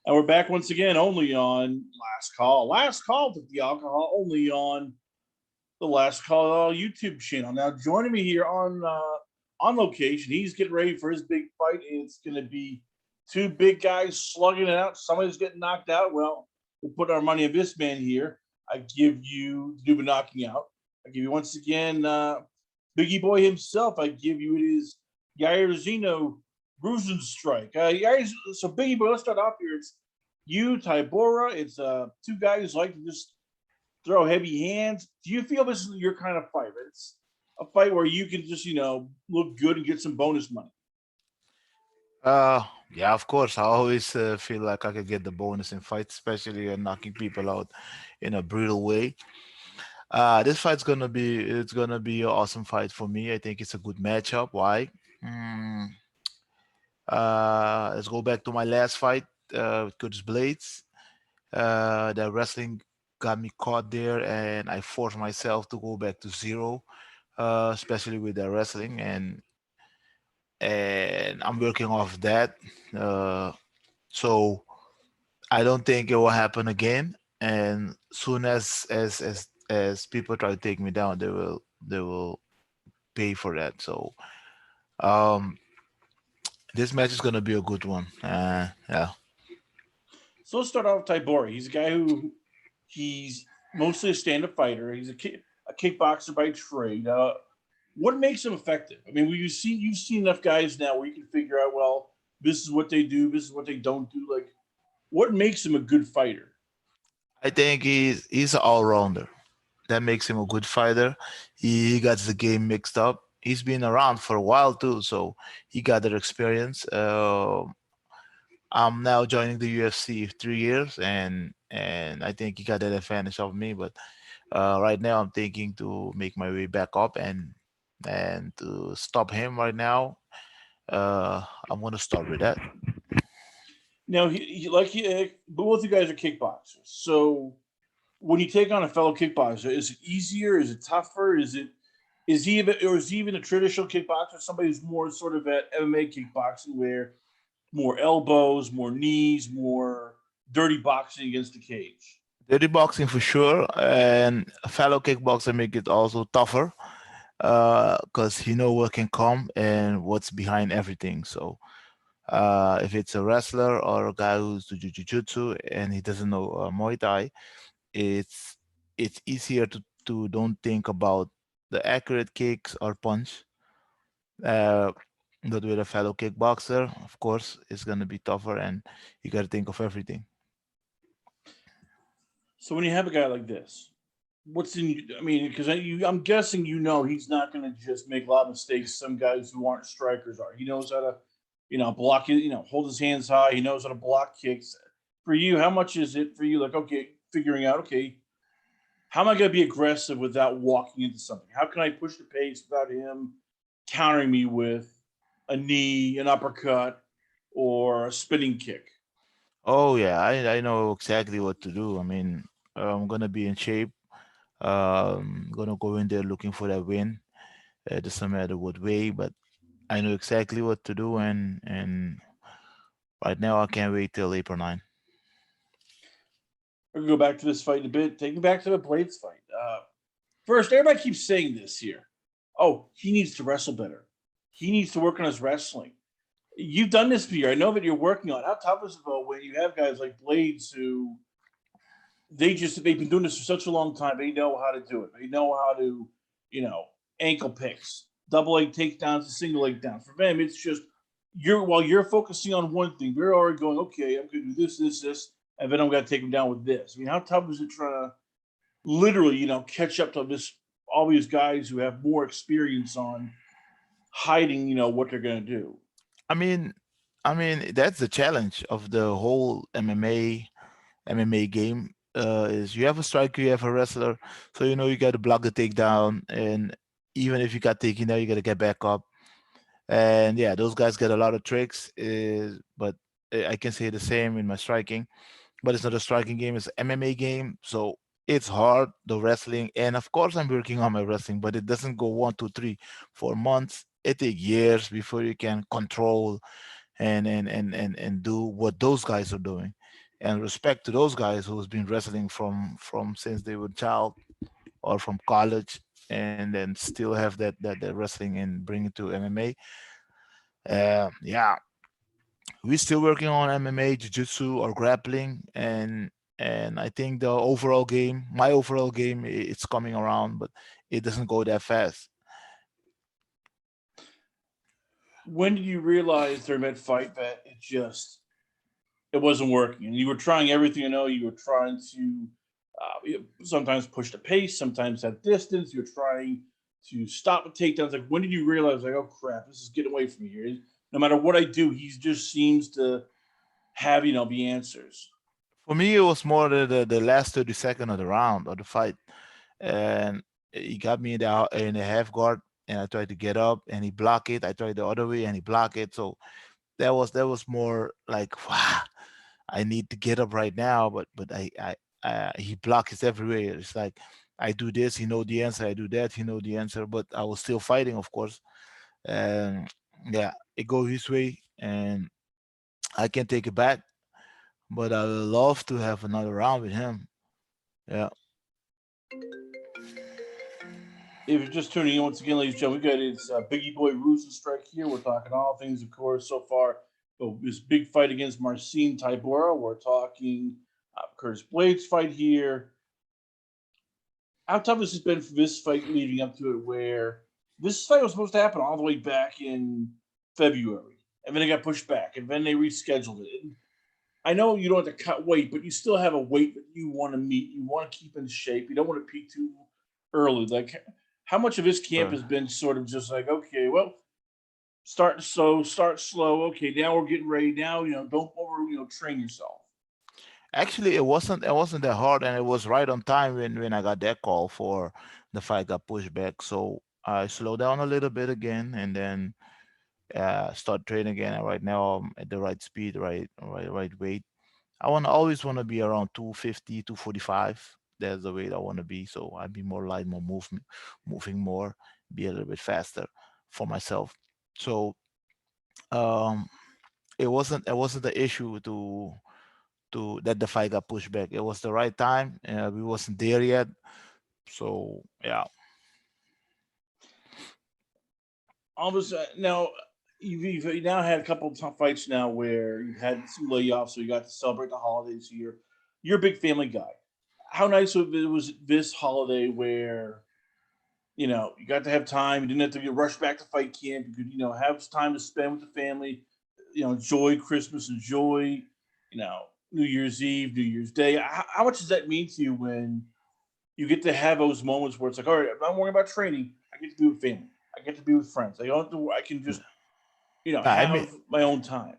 And we're back once again, only on Last Call. Last Call to the alcohol, only on the Last Call YouTube channel. Now, joining me here on location, he's getting ready for his big fight. It's going to be two big guys slugging it out. Somebody's getting knocked out. Well, we'll put our money on this man here. I give you Duba knocking out. I give you once again Bigi Boi himself. I give you it is Jairzinho Rozenstruik. So Bigi Boi, let's start off here. It's you, Tybura. It's two guys like to just throw heavy hands. Do you feel this is your kind of fight? It's a fight where you can just look good and get some bonus money. Uh, yeah, of course. I always feel like I could get the bonus in fights, especially knocking people out in a brutal way. This fight's gonna be an awesome fight for me. I think it's a good matchup. Why? Mm, let's go back to my last fight with Curtis Blaydes. The wrestling got me caught there, and I forced myself to go back to zero, especially with the wrestling, and I'm working off that. Uh, so I don't think it will happen again. And soon as people try to take me down, they will pay for that. So um, this match is gonna be a good one. Yeah. So let's start off with Tybura. He's a guy who he's mostly a stand-up fighter. He's a kickboxer by trade. What makes him effective? I mean, you've seen enough guys now where you can figure out, well, this is what they do, this is what they don't do. Like, what makes him a good fighter? I think he's an all rounder. That makes him a good fighter. He got the game mixed up. He's been around for a while too, so he got that experience. I'm now joining the UFC 3 years, and I think he got that advantage of me. But right now, I'm thinking to make my way back up and to stop him right now. I'm gonna start with that. Now, both you guys are kickboxers. So when you take on a fellow kickboxer, is it easier? Is it tougher? Is he even a traditional kickboxer? Somebody who's more sort of at MMA kickboxing, where more elbows, more knees, more dirty boxing against the cage. Dirty boxing for sure, and a fellow kickboxer make it also tougher because he know what can come and what's behind everything. So if it's a wrestler or a guy who's do jiu-jitsu and he doesn't know Muay Thai, it's it's easier to don't think about the accurate kicks or punch. Uh, but with a fellow kickboxer, of course, it's gonna be tougher, and you gotta think of everything. So when you have a guy like this, what's in? I mean, because I'm guessing he's not going to just make a lot of mistakes. Some guys who aren't strikers are. He knows how to, block it. Hold his hands high. He knows how to block kicks. For you, how much is it for you? Like, okay, figuring out, okay, how am I going to be aggressive without walking into something? How can I push the pace without him countering me with a knee, an uppercut, or a spinning kick? Oh yeah, I know exactly what to do. I mean, I'm gonna be in shape. Gonna go in there looking for that win. It doesn't matter what way, but I know exactly what to do, and right now I can't wait till April 9. We're gonna go back to this fight in a bit. Take me back to the Blades fight. First, everybody keeps saying this here. Oh, he needs to wrestle better. He needs to work on his wrestling. You've done this year. I know that you're working on it. How tough is it though when you have guys like Blades who they've been doing this for such a long time. They know how to do it. They know how to, you know, ankle picks, double leg takedowns, and single leg downs. For them, it's just while you're focusing on one thing, you're already going, okay, I'm gonna do this, this, this, and then I'm gonna take them down with this. I mean, how tough is it trying to literally, catch up to all these guys who have more experience on hiding, what they're gonna do. I mean, that's the challenge of the whole MMA game. Is you have a striker, you have a wrestler, so you got to block the takedown, and even if you got taken down, you got to get back up. And yeah, those guys get a lot of tricks. But I can say the same in my striking. But it's not a striking game; it's an MMA game. So it's hard the wrestling, and of course I'm working on my wrestling, but it doesn't go 1, 2, 3, 4 months. It takes years before you can control and do what those guys are doing, and respect to those guys who's been wrestling from since they were child or from college, and then still have that wrestling and bring it to MMA. Yeah, we're still working on MMA, jiu-jitsu, or grappling, and I think the overall game, my overall game, it's coming around, but it doesn't go that fast. When did you realize during that fight that it wasn't working, and you were trying everything? I know you were trying to sometimes push the pace, sometimes at distance. You're trying to stop the takedowns. Like, when did you realize, like, oh crap, this is getting away from me here? No matter what I do, he just seems to have the answers. For me, it was more the last 30 second of the round of the fight, and he got me in the half guard, and I tried to get up, and he blocked it. I tried the other way, and he blocked it. So that was more like, wow, I need to get up right now, but he blocks everywhere. It's like I do this, he know the answer. I do that, he know the answer. But I was still fighting, of course, and yeah, it goes his way, and I can take it back. But I would love to have another round with him. Yeah. If you're just tuning in once again, ladies and gentlemen, we got it's Biggie Boy Rozenstruik here. We're talking all things, of course, so far. This big fight against Marcin Tybura. We're talking Curtis Blaydes fight here. How tough has it been for this fight leading up to it, where this fight was supposed to happen all the way back in February, and then it got pushed back, and then they rescheduled it. And I know you don't have to cut weight, but you still have a weight that you want to meet. You want to keep in shape. You don't want to peak too early. Like, how much of this camp Sure. has been sort of just like, okay, well, start slow. Okay, now we're getting ready. Now, don't over, train yourself. Actually, it wasn't that hard, and it was right on time when I got that call for the fight got pushed back. So I slowed down a little bit again, and then start training again. And right now I'm at the right speed, right weight. I always want to be around 250, 245. That's the weight I want to be. So I'd be more light, more movement, moving more, be a little bit faster for myself. So um, it wasn't the issue to that the fight got pushed back. It was the right time. We wasn't there yet. So yeah. All of a sudden, now you've now had a couple of fights now where you've had some layoffs, so you got to celebrate the holidays here. You're a big family guy. How nice was this holiday where you got to have time. You didn't have to get rushed back to fight camp. You could, have time to spend with the family. Enjoy Christmas, enjoy, New Year's Eve, New Year's Day. How much does that mean to you when you get to have those moments where it's like, all right, I'm not worrying about training. I get to be with family. I get to be with friends. I don't have to. I can just, I mean, have my own time.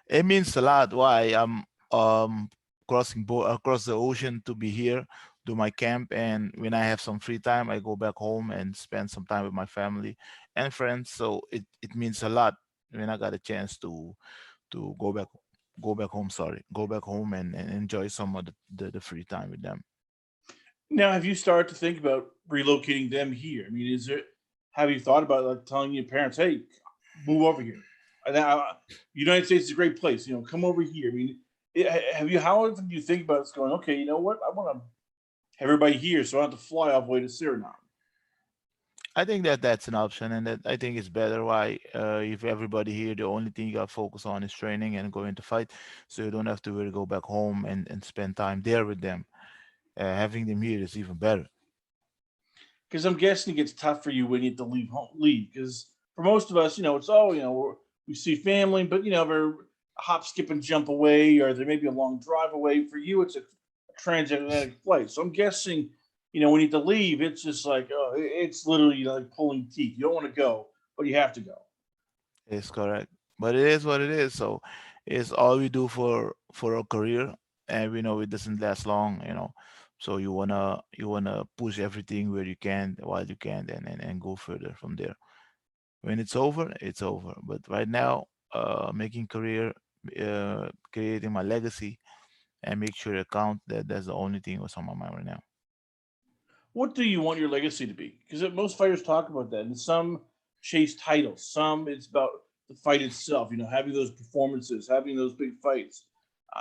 it means a lot why I'm across the ocean to be here, do my camp, and when I have some free time, I go back home and spend some time with my family and friends. So it means a lot when I got a chance to go back home. Sorry, go back home and enjoy some of the free time with them. Now, have you started to think about relocating them here? I mean, have you thought about, like, telling your parents, "Hey, move over here"? United States is a great place. Come over here. I mean, have you? How often do you think about it? Going, okay, you know what? I want to have everybody here, so I don't have to fly all the way to Suriname. I think that's an option, and that I think it's better. Why, if everybody here, the only thing you got to focus on is training and going to fight, so you don't have to really go back home and spend time there with them. Having them here is even better. Because I'm guessing it gets tough for you when you have to leave home, leave. Because for most of us, it's we see family, but they're a hop, skip, and jump away, or there may be a long drive away. For you, it's a transatlantic flight. So I'm guessing, when you have to leave, it's just like, oh, it's literally like pulling teeth. You don't want to go, but you have to go. It's correct, but it is what it is. So it's all we do for a career, and we know it doesn't last long. So you wanna push everything where you can while you can, and go further from there. When it's over, it's over. But right now, making career, creating my legacy, and make sure it count. That's the only thing that's on my mind right now. What do you want your legacy to be? Because most fighters talk about that, and some chase titles. Some it's about the fight itself. Having those performances, having those big fights.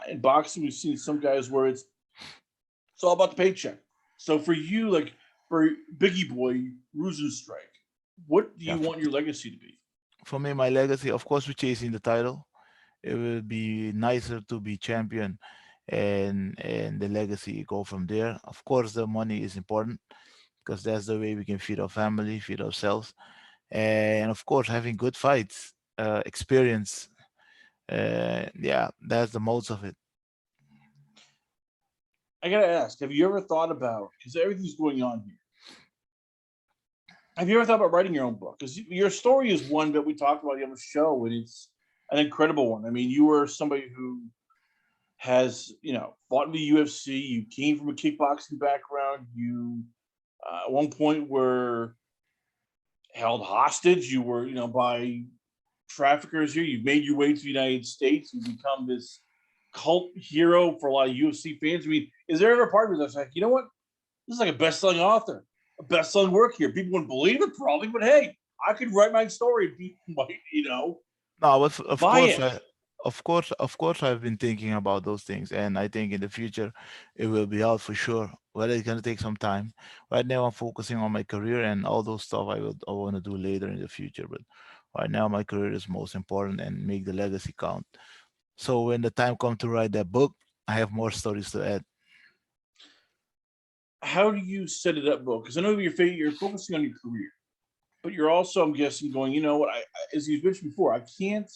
In boxing, we've seen some guys where it's all about the paycheck. So for you, like for Biggie Boy Rozenstruik, what do Yeah. you want your legacy to be? For me, my legacy, of course, we're chasing the title. It will be nicer to be champion, and the legacy go from there. Of course, the money is important because that's the way we can feed our family, feed ourselves, and of course, having good fights, experience. Yeah, that's the most of it. I gotta ask, have you ever thought about, because everything's going on here, have you ever thought about writing your own book? Because your story is one that we talked about on the show, and it's an incredible one. I mean, you were somebody who has, fought in the UFC. You came from a kickboxing background. You, at one point, were held hostage. You were, by traffickers here. You've made your way to the United States. You've become this cult hero for a lot of UFC fans. I mean, is there ever a part of you that's like, you know what? This is like a best-selling author, a best-selling work here. People wouldn't believe it, probably, but hey, I could write my story. People might, No, but of buy course, it. of course, I've been thinking about those things, and I think in the future it will be out for sure. But it's gonna take some time. Right now, I'm focusing on my career and all those stuff I want to do later in the future. But right now, my career is most important and make the legacy count. So when the time comes to write that book, I have more stories to add. How do you set it up, Bo? Because I know you're focusing on your career, but you're also, I'm guessing, going, you know what? As you've mentioned before, I can't.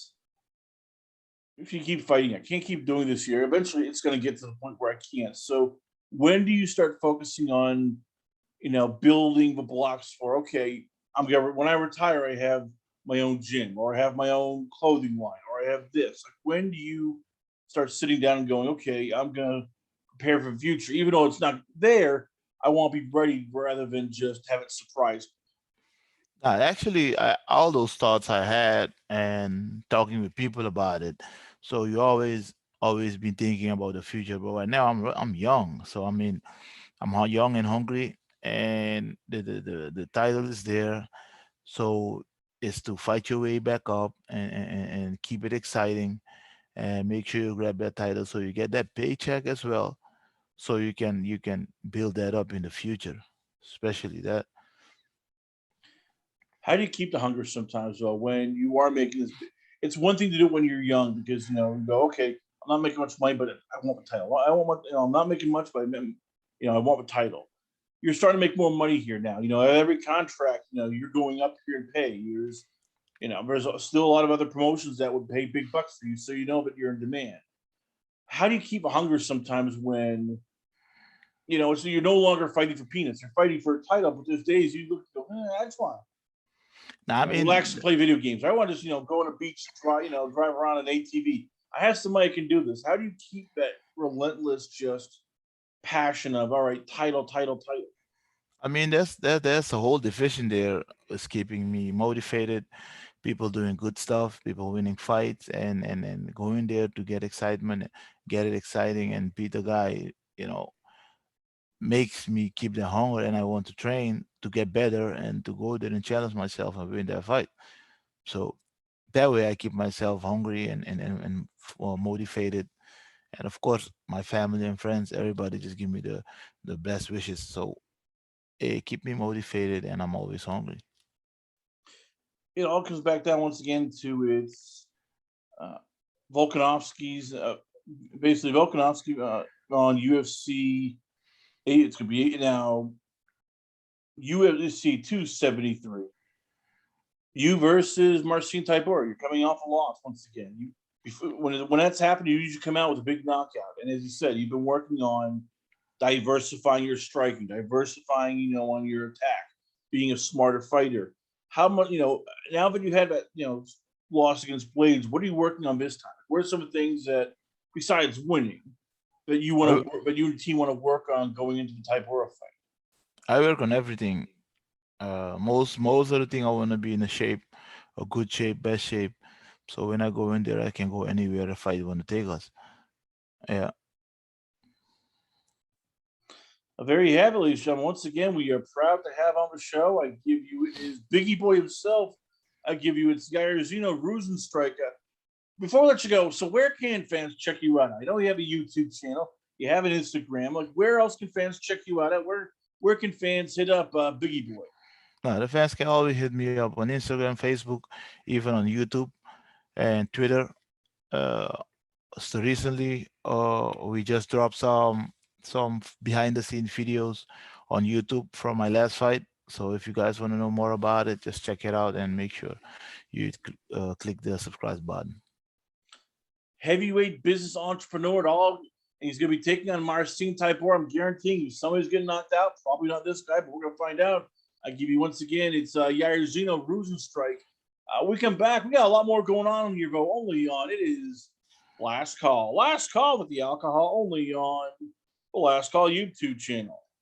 If you keep fighting, I can't keep doing this here. Eventually, it's going to get to the point where I can't. So, when do you start focusing on, building the blocks for? Okay, when I retire, I have my own gym, or I have my own clothing line, or I have this. Like, when do you start sitting down and going, okay, I'm gonna prepare for the future, even though it's not there. I want to be ready rather than just have it surprise. Actually, all those thoughts I had and talking with people about it. So you always been thinking about the future, but right now I'm young. So I mean, I'm young and hungry, and the title is there. So it's to fight your way back up and keep it exciting and make sure you grab that title so you get that paycheck as well. So you can build that up in the future, especially that. How do you keep the hunger sometimes though when you are making this? It's one thing to do it when you're young because you go, okay, I'm not making much money, but I want the title. I want my, I'm not making much, but I want the title. You're starting to make more money here now. Every contract, you're going up here in pay. There's still a lot of other promotions that would pay big bucks for you, so you know that you're in demand. How do you keep a hunger sometimes when so you're no longer fighting for peanuts? You're fighting for a title, but there's days you look and go, I just want Now, I relax mean, and play video games. I want to just go on a beach, drive around an ATV. I have somebody who can do this. How do you keep that relentless just passion of all right, title, title, title? there's a whole division there is keeping me motivated. People doing good stuff, people winning fights, and going there to get excitement, get it exciting, and beat the guy. Makes me keep the hunger, and I want to train to get better and to go there and challenge myself and win that fight. So that way, I keep myself hungry and motivated. And of course, my family and friends, everybody just give me the best wishes. So it keep me motivated, and I'm always hungry. It all comes back down once again to its uh, Volkanovski's basically Volkanovski on UFC eight. It's gonna be eight now. UFC 273. You versus Marcin Tybura. You're coming off a loss once again. When that's happened, you usually come out with a big knockout. And as you said, you've been working on diversifying your striking, diversifying, on your attack, being a smarter fighter. How much, now that you had that, loss against Blades, what are you working on this time? What are some of the things that, besides winning, that you I, want to, that you and the team want to work on going into the Tybura fight? I work on everything. Most of the thing I want to be in a shape, a good shape, best shape. So when I go in there, I can go anywhere the fight want to take us. Yeah. Very heavily, Sean. Once again, we are proud to have on the show. I give you it is Biggie Boy himself, I give you. It's Jairzinho Rozenstruik. Before I let you go, so where can fans check you out? I know you have a YouTube channel, you have an Instagram. Like, where else can fans check you out at? Where can fans hit up Bigi Boi? Now, the fans can always hit me up on Instagram, Facebook, even on YouTube and Twitter. Uh, so recently, we just dropped some behind the scenes videos on YouTube from my last fight. So if you guys want to know more about it, just check it out and make sure you click the subscribe button. Heavyweight business entrepreneur at all. And he's going to be taking on Marcin Tybura. I'm guaranteeing you somebody's getting knocked out. Probably not this guy, but we're going to find out. I give you once again, it's Jairzinho Rozenstruik. We come back. We got a lot more going on here, go only on. It is Last Call. Last Call with the alcohol only on the Last Call YouTube channel.